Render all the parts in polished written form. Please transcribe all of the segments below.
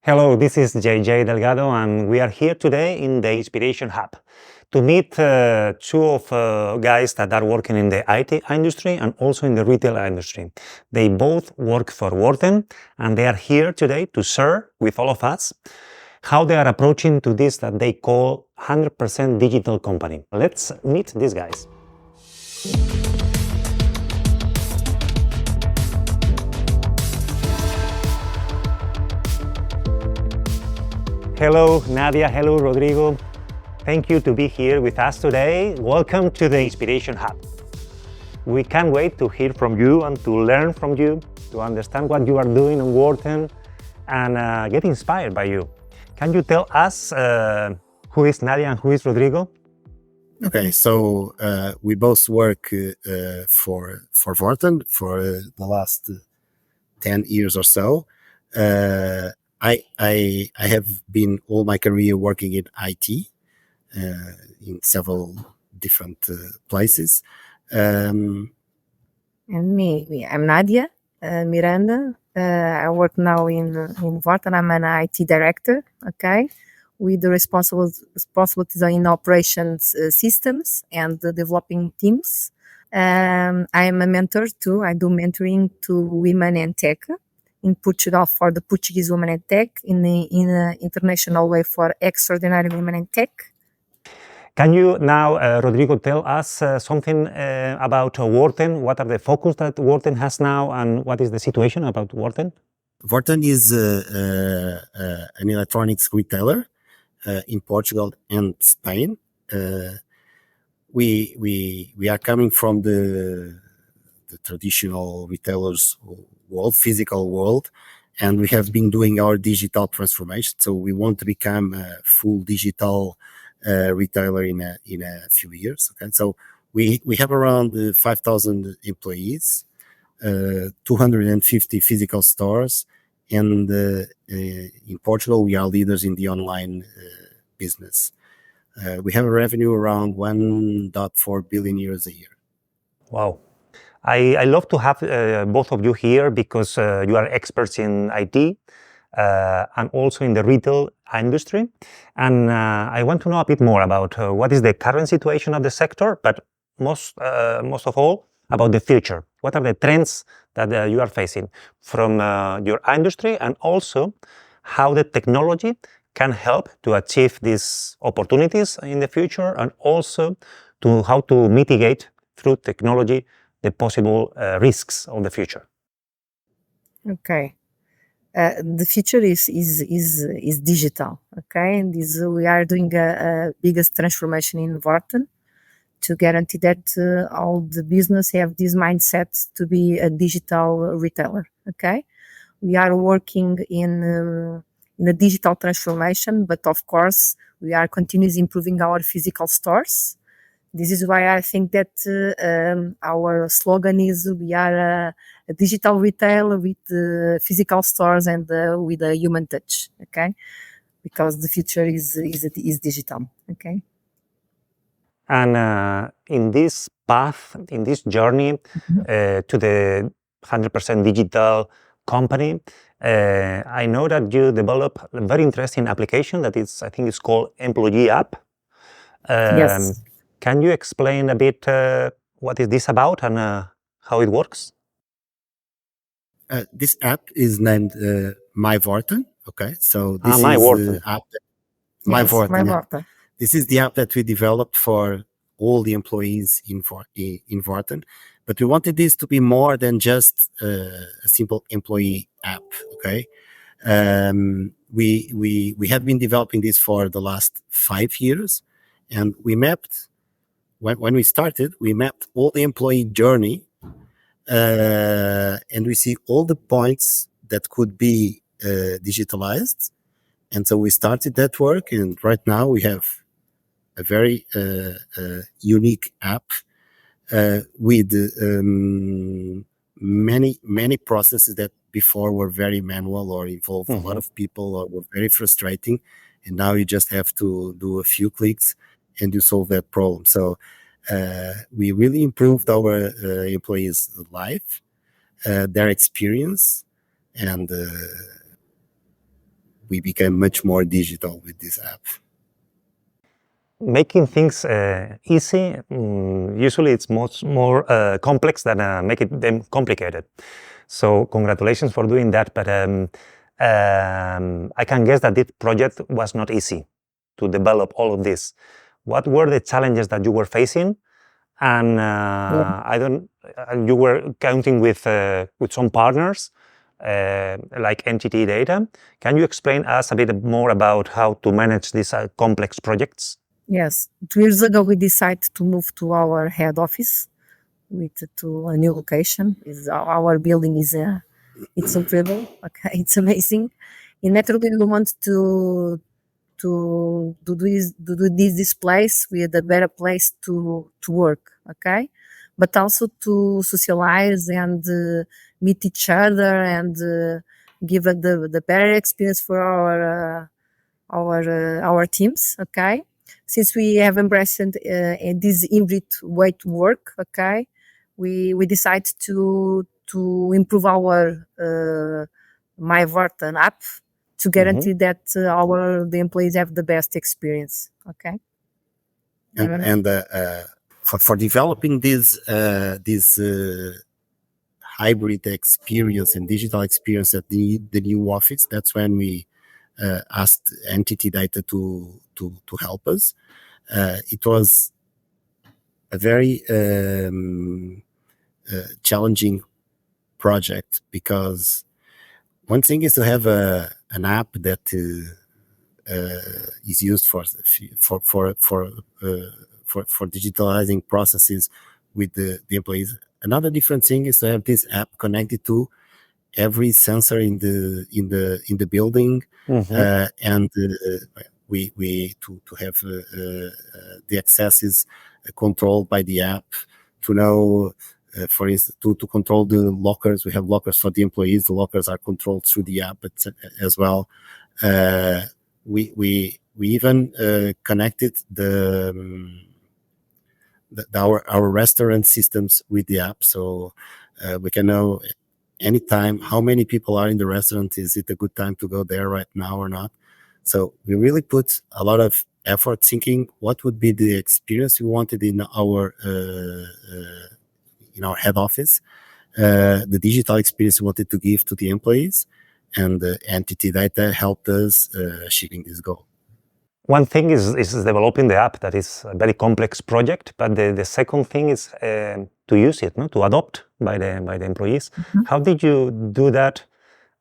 Hello, this is JJ Delgado, and we are here today in the Inspiration Hub to meet two of guys that are working in the IT industry and also in the retail industry. They both work for Worten, and they are here today to share with all of us how they are approaching to this that they call 100% digital company. Let's meet these guys. Hello, Nadia. Hello, Rodrigo. Thank you to be here with us today. Welcome to the Inspiration Hub. We can't wait to hear from you and to learn from you, to understand what you are doing in Worten and get inspired by you. Can you tell us who is Nadia and who is Rodrigo? Okay, so we both work for Worten for the last 10 years or so. I have been all my career working in IT in several different places. And me, I'm Nadia Miranda. I work now in Worten. I'm an IT director, okay, with the responsibilities in operations systems and developing teams. I am a mentor too. I do mentoring to women in tech in Portugal for the Portuguese women in tech, in an international way for extraordinary women in tech. Can you now, Rodrigo, tell us something about Worten? What are the focus that Worten has now, and what is the situation about Worten? Worten is an electronics retailer in Portugal and Spain. We are coming from the traditional retailers world, physical world, and we have been doing our digital transformation. So we want to become a full digital retailer in a few years. Okay, so we have around 5,000 employees, 250 physical stores, and in Portugal we are leaders in the online business. We have a revenue around 1.4 billion euros a year. Wow. I love to have both of you here because you are experts in IT and also in the retail industry. And I want to know a bit more about what is the current situation of the sector, but most of all about the future. What are the trends that you are facing from your industry, and also how the technology can help to achieve these opportunities in the future, and also to how to mitigate through technology the possible risks of the future. Okay. The future is digital. Okay, and we are doing a biggest transformation in Worten to guarantee that all the business have this mindset to be a digital retailer. Okay, we are working in a digital transformation, but of course we are continuously improving our physical stores. This is why I think that our slogan is we are a digital retailer with physical stores and with a human touch, okay? Because the future is digital, okay? And in this path, in this journey to the 100% digital company, I know that you develop a very interesting application that is, I think it's called Employee App. Yes. Can you explain a bit what is this about and how it works? This app is named My Worten. Okay, so this My is Worten. the app. Yes, Worten. My Yeah. Worten. This is the app that we developed for all the employees in Worten. But we wanted this to be more than just a simple employee app. Okay, we have been developing this for the last 5 years, and we mapped. When we started, we mapped all the employee journey, and we see all the points that could be digitalized. And so we started that work, and right now we have a very unique app with many processes that before were very manual or involved a lot of people or were very frustrating. And now you just have to do a few clicks and you solve that problem. So we really improved our employees' life, their experience, and we became much more digital with this app. Making things easy, usually it's much more complex than making them complicated. So congratulations for doing that, but I can guess that this project was not easy to develop all of this. What were the challenges that you were facing? And you were counting with some partners like entity data. Can you explain us a bit more about how to manage these complex projects? Yes, 2 years ago we decided to move to our head office to a new location. Our building it's incredible. Okay, it's amazing. And naturally, we want to do this place with a better place to work. Okay, but also to socialize and meet each other and give the better experience for our teams. Okay, since we have embraced this hybrid way to work. Okay, we decide to improve our My Worten app to guarantee that the employees have the best experience. Okay. And for developing this hybrid experience and digital experience at the new office, that's when we asked entity data to help us. It was a very challenging project, because one thing is to have an app that is used for digitalizing processes with the employees. Another different thing is to have this app connected to every sensor in the building, and we to have the accesses controlled by the app, to know, for instance, to control the lockers. We have lockers for the employees. The lockers are controlled through the app as well. We even connected our restaurant systems with the app, so we can know anytime how many people are in the restaurant. Is it a good time to go there right now or not? So we really put a lot of effort thinking what would be the experience we wanted in our head office, the digital experience we wanted to give to the employees, and the entity data helped us achieving this goal. One thing is developing the app. That is a very complex project, but the second thing is to use it, to adopt by the employees. How did you do that,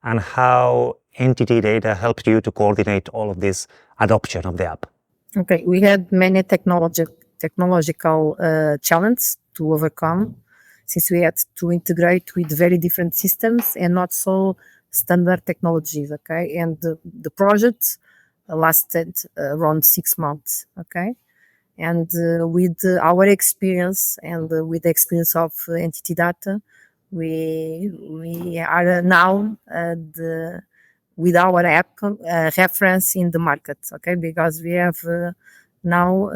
and how entity data helped you to coordinate all of this adoption of the app? Okay, we had many technological challenges to overcome, since we had to integrate with very different systems and not so standard technologies. Okay, and the project lasted around 6 months. Okay, and with our experience and with the experience of entity data, we are now with our app reference in the market. Okay, because we have now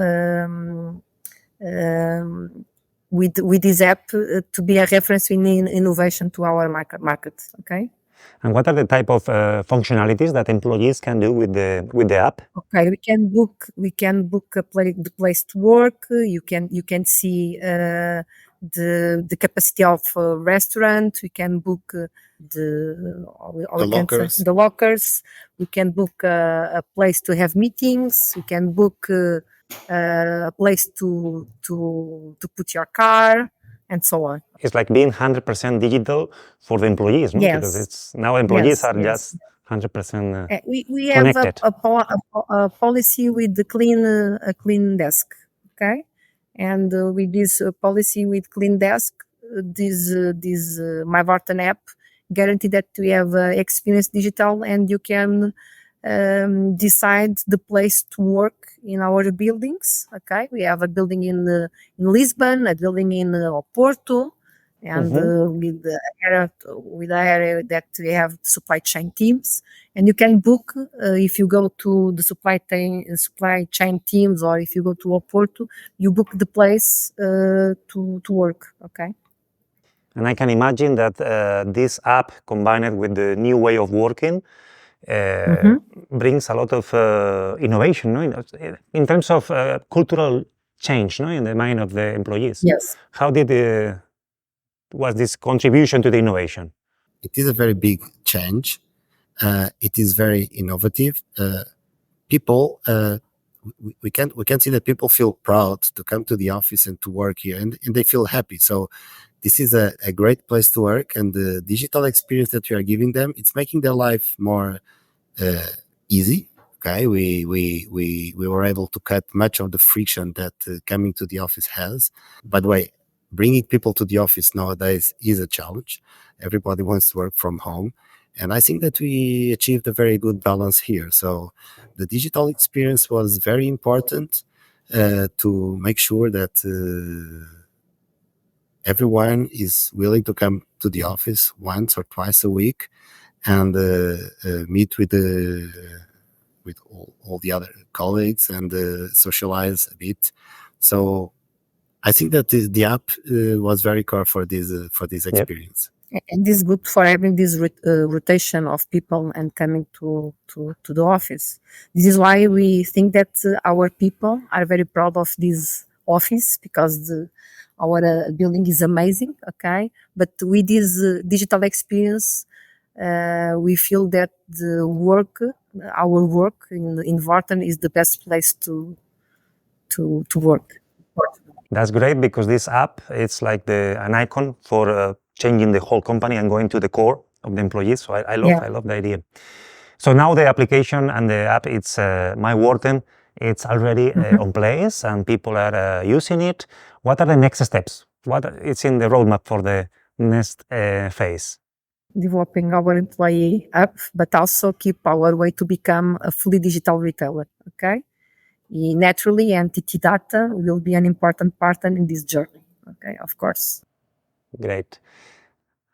with this app to be a reference in innovation to our market. Okay. And what are the type of functionalities that employees can do with the app? Okay, we can book the place to work. You can see the capacity of a restaurant. We can book the lockers. We can book a place to have meetings. We can book a place to put your car, and so on. It's like being 100% digital for the employees, no? Yes. Because it's now employees are just 100% we have connected. a policy with the clean desk. Okay, and with this policy with clean desk, this My Worten app guarantee that we have experience digital, and you can decide the place to work in our buildings. Okay, we have a building in Lisbon, a building in Porto, and with the area that we have supply chain teams, and you can book if you go to the supply chain teams, or if you go to Porto, you book the place to work. Okay. And I can imagine that this app, combined with the new way of working, brings a lot of innovation, no? In terms of cultural change, no, in the mind of the employees. Yes. How was this contribution to the innovation? It is a very big change. It is very innovative. People, we can see that people feel proud to come to the office and to work here, and they feel happy. So this is a great place to work, and the digital experience that we are giving them, it's making their life more easy. Okay, we were able to cut much of the friction that coming to the office has. By the way, bringing people to the office nowadays is a challenge. Everybody wants to work from home, and I think that we achieved a very good balance here. So the digital experience was very important to make sure that everyone is willing to come to the office once or twice a week and meet with all the other colleagues and socialize a bit. So I think that the app was very core for this experience. And this is good for having this rotation of people and coming to the office. This is why we think that our people are very proud of this office, because our building is amazing, okay? But with this digital experience, we feel that our work in Worten is the best place to work. That's great, because this app, it's like an icon for changing the whole company and going to the core of the employees. So I love the idea. So now the application and the app, it's My Worten, it's already on place and people are using it. What are the next steps? It's in the roadmap for the next phase? Developing our employee app, but also keep our way to become a fully digital retailer, okay? Naturally, entity data will be an important partner in this journey, okay, of course. Great.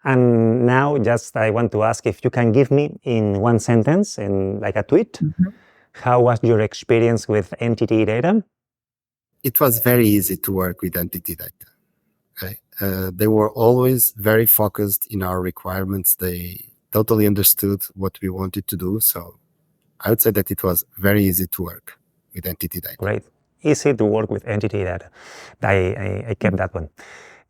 And now I want to ask if you can give me in one sentence, in like a tweet, how was your experience with entity data? It was very easy to work with entity data. Okay? They were always very focused in our requirements. They totally understood what we wanted to do. So I would say that it was very easy to work with entity data. Great. Easy to work with entity data. I kept that one.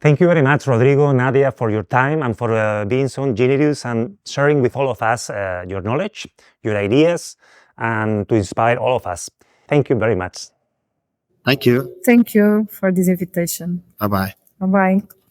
Thank you very much, Rodrigo, Nadia, for your time and for being so generous and sharing with all of us your knowledge, your ideas, and to inspire all of us. Thank you very much. Thank you. Thank you for this invitation. Bye-bye. Bye-bye.